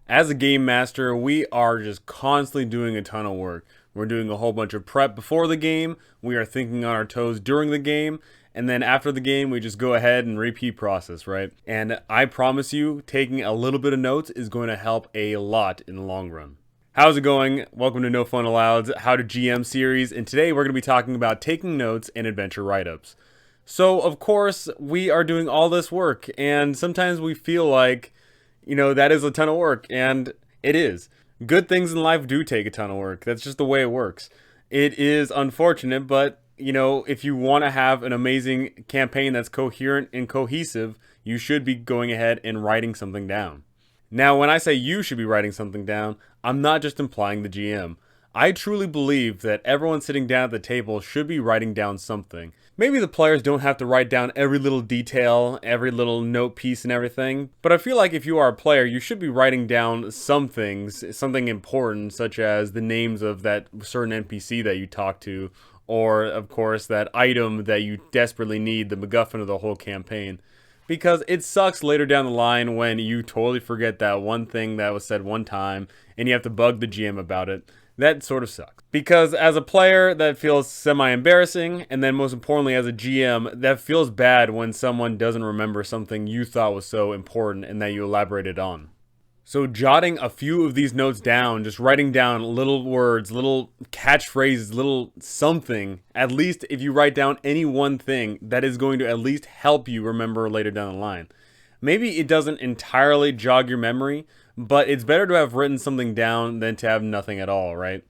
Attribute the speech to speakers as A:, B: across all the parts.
A: As a game master, we are just constantly doing a ton of work. We're doing a whole bunch of prep before the game, we are thinking on our toes during the game, and then after the game, we just go ahead and repeat process, right? And I promise you, taking a little bit of notes is going to help a lot in the long run. How's it going? Welcome to No Fun Alloved's How to GM series, and today we're going to be talking about taking notes and adventure write-ups. So, of course, we are doing all this work, and sometimes we feel like, that is a ton of work, and it is. Good things in life do take a ton of work. That's just the way it works. It is unfortunate, but, if you want to have an amazing campaign that's coherent and cohesive, you should be going ahead and writing something down. Now, when I say you should be writing something down, I'm not just implying the GM. I truly believe that everyone sitting down at the table should be writing down something. Maybe the players don't have to write down every little detail, every little note piece and everything, but I feel like if you are a player, you should be writing down some things, something important, such as the names of that certain NPC that you talk to, or, of course, that item that you desperately need, the MacGuffin of the whole campaign. Because it sucks later down the line when you totally forget that one thing that was said one time and you have to bug the GM about it. That sort of sucks. Because as a player, that feels semi-embarrassing, and then most importantly as a GM, that feels bad when someone doesn't remember something you thought was so important and that you elaborated on. So jotting a few of these notes down, just writing down little words, little catchphrases, little something, at least if you write down any one thing, that is going to at least help you remember later down the line. Maybe it doesn't entirely jog your memory, but it's better to have written something down than to have nothing at all, right?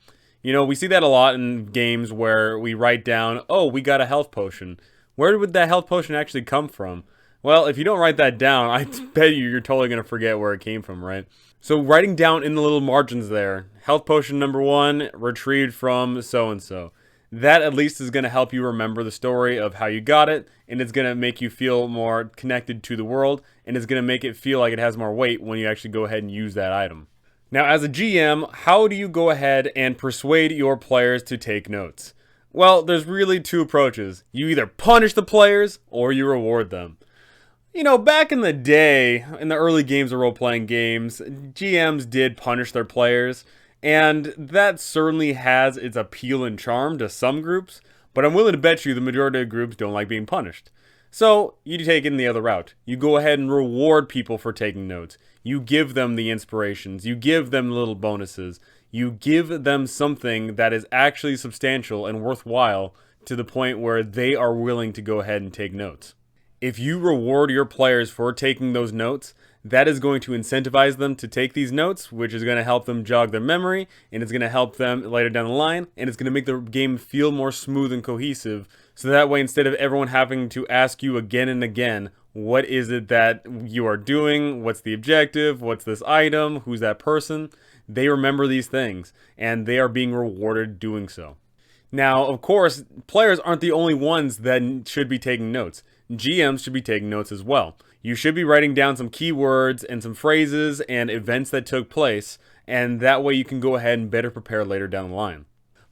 A: We see that a lot in games where we write down, oh, we got a health potion. Where would that health potion actually come from? Well, if you don't write that down, I bet you're totally going to forget where it came from, right? So writing down in the little margins there, health potion number 1, retrieved from so-and-so. That at least is going to help you remember the story of how you got it, and it's going to make you feel more connected to the world, and it's going to make it feel like it has more weight when you actually go ahead and use that item. Now, as a GM, how do you go ahead and persuade your players to take notes? Well, there's really two approaches. You either punish the players, or you reward them. Back in the day, in the early games of role-playing games, GMs did punish their players, and that certainly has its appeal and charm to some groups, but I'm willing to bet you the majority of groups don't like being punished. So, you take it the other route. You go ahead and reward people for taking notes. You give them the inspirations. You give them little bonuses. You give them something that is actually substantial and worthwhile to the point where they are willing to go ahead and take notes. If you reward your players for taking those notes, that is going to incentivize them to take these notes, which is going to help them jog their memory, and it's going to help them later down the line, and it's going to make the game feel more smooth and cohesive, so that way instead of everyone having to ask you again and again, what is it that you are doing, what's the objective, what's this item, who's that person, they remember these things, and they are being rewarded doing so. Now, of course, players aren't the only ones that should be taking notes. GMs should be taking notes as well. You should be writing down some keywords and some phrases and events that took place, and that way you can go ahead and better prepare later down the line.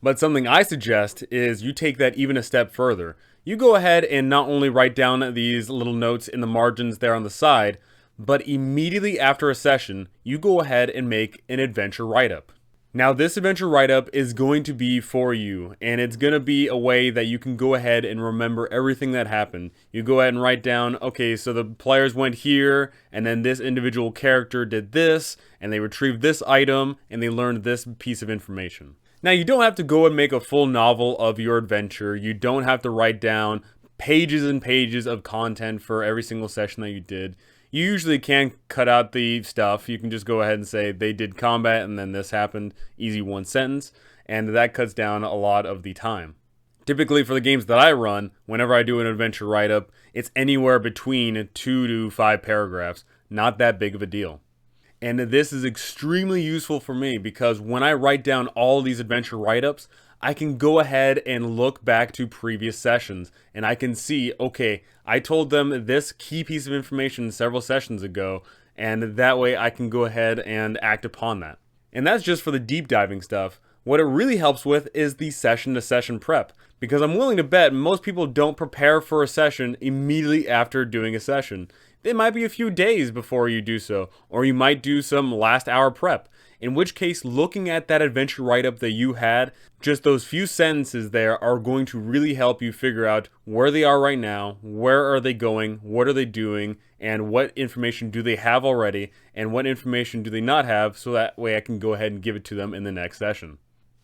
A: But something I suggest is you take that even a step further. You go ahead and not only write down these little notes in the margins there on the side, but immediately after a session, you go ahead and make an adventure write-up. Now, this adventure write-up is going to be for you, and it's going to be a way that you can go ahead and remember everything that happened. You go ahead and write down, okay, so the players went here, and then this individual character did this, and they retrieved this item, and they learned this piece of information. Now, you don't have to go and make a full novel of your adventure. You don't have to write down pages and pages of content for every single session that you did. You usually can cut out the stuff. You can just go ahead and say they did combat and then this happened, easy one sentence, and that cuts down a lot of the time. Typically for the games that I run, whenever I do an adventure write-up, it's anywhere between 2 to 5 paragraphs. Not that big of a deal. And this is extremely useful for me because when I write down all these adventure write-ups, I can go ahead and look back to previous sessions and I can see, okay, I told them this key piece of information several sessions ago, and that way I can go ahead and act upon that. And that's just for the deep diving stuff. What it really helps with is the session to session prep, because I'm willing to bet most people don't prepare for a session immediately after doing a session. It might be a few days before you do so, or you might do some last hour prep. In which case, looking at that adventure write-up that you had, just those few sentences there are going to really help you figure out where they are right now, where are they going, what are they doing, and what information do they have already, and what information do they not have, so that way I can go ahead and give it to them in the next session.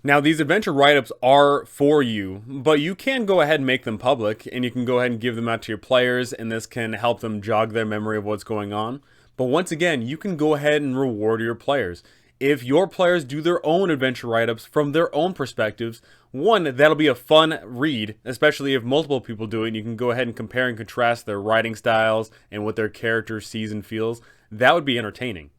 A: Now, these adventure write-ups are for you, but you can go ahead and make them public, and you can go ahead and give them out to your players, and this can help them jog their memory of what's going on. But once again, you can go ahead and reward your players. If your players do their own adventure write-ups from their own perspectives, one, that'll be a fun read, especially if multiple people do it, and you can go ahead and compare and contrast their writing styles and what their character sees and feels. That would be entertaining.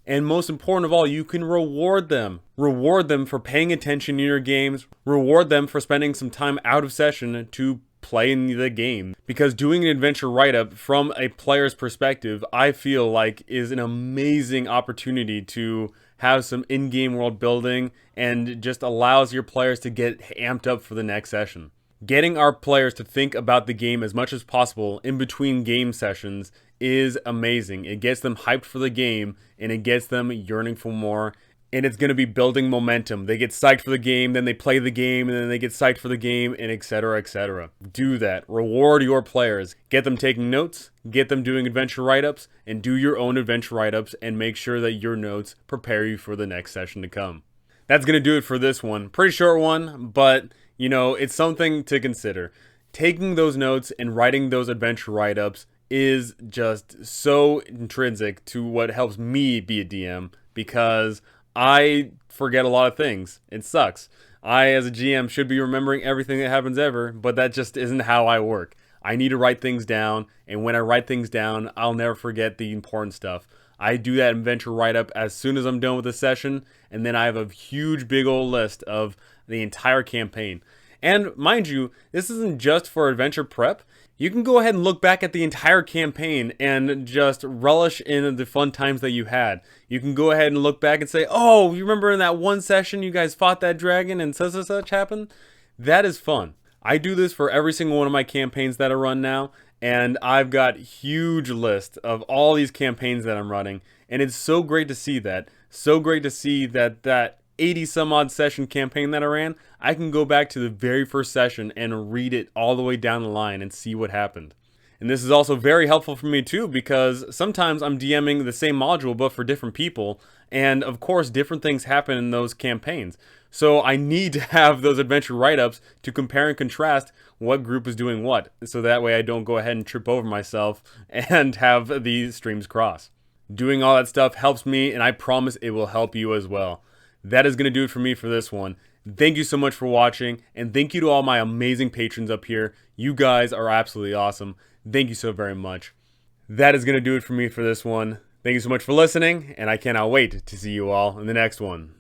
A: And most important of all, you can reward them. Reward them for paying attention in your games. Reward them for spending some time out of session to play in the game. Because doing an adventure write-up from a player's perspective, I feel like is an amazing opportunity to have some in-game world building and just allows your players to get amped up for the next session. Getting our players to think about the game as much as possible in between game sessions is amazing. It gets them hyped for the game, and it gets them yearning for more, and it's going to be building momentum. They get psyched for the game, then they play the game, and then they get psyched for the game, and etc., etc. Do that. Reward your players. Get them taking notes, get them doing adventure write-ups, and do your own adventure write-ups, and make sure that your notes prepare you for the next session to come. That's going to do it for this one. Pretty short one, but you know, it's something to consider. Taking those notes and writing those adventure write-ups is just so intrinsic to what helps me be a DM, because I forget a lot of things. It sucks. I, as a GM, should be remembering everything that happens ever, but that just isn't how I work. I need to write things down, and when I write things down, I'll never forget the important stuff. I do that adventure write-up as soon as I'm done with the session, and then I have a huge big old list of the entire campaign. And mind you, this isn't just for adventure prep. You can go ahead and look back at the entire campaign and just relish in the fun times that you had. You can go ahead and look back and say, oh, you remember in that one session you guys fought that dragon and such and such happened? That is fun. I do this for every single one of my campaigns that I run now, and I've got huge list of all these campaigns that I'm running, and it's so great to see that. So great to see that 80 some odd session campaign that I ran, I can go back to the very first session and read it all the way down the line and see what happened. And this is also very helpful for me too, because sometimes I'm DMing the same module but for different people, and of course different things happen in those campaigns. So I need to have those adventure write-ups to compare and contrast what group is doing what, so that way I don't go ahead and trip over myself and have these streams cross. Doing all that stuff helps me, and I promise it will help you as well. That is going to do it for me for this one. Thank you so much for watching, and thank you to all my amazing patrons up here. You guys are absolutely awesome. Thank you so very much. That is going to do it for me for this one. Thank you so much for listening, and I cannot wait to see you all in the next one.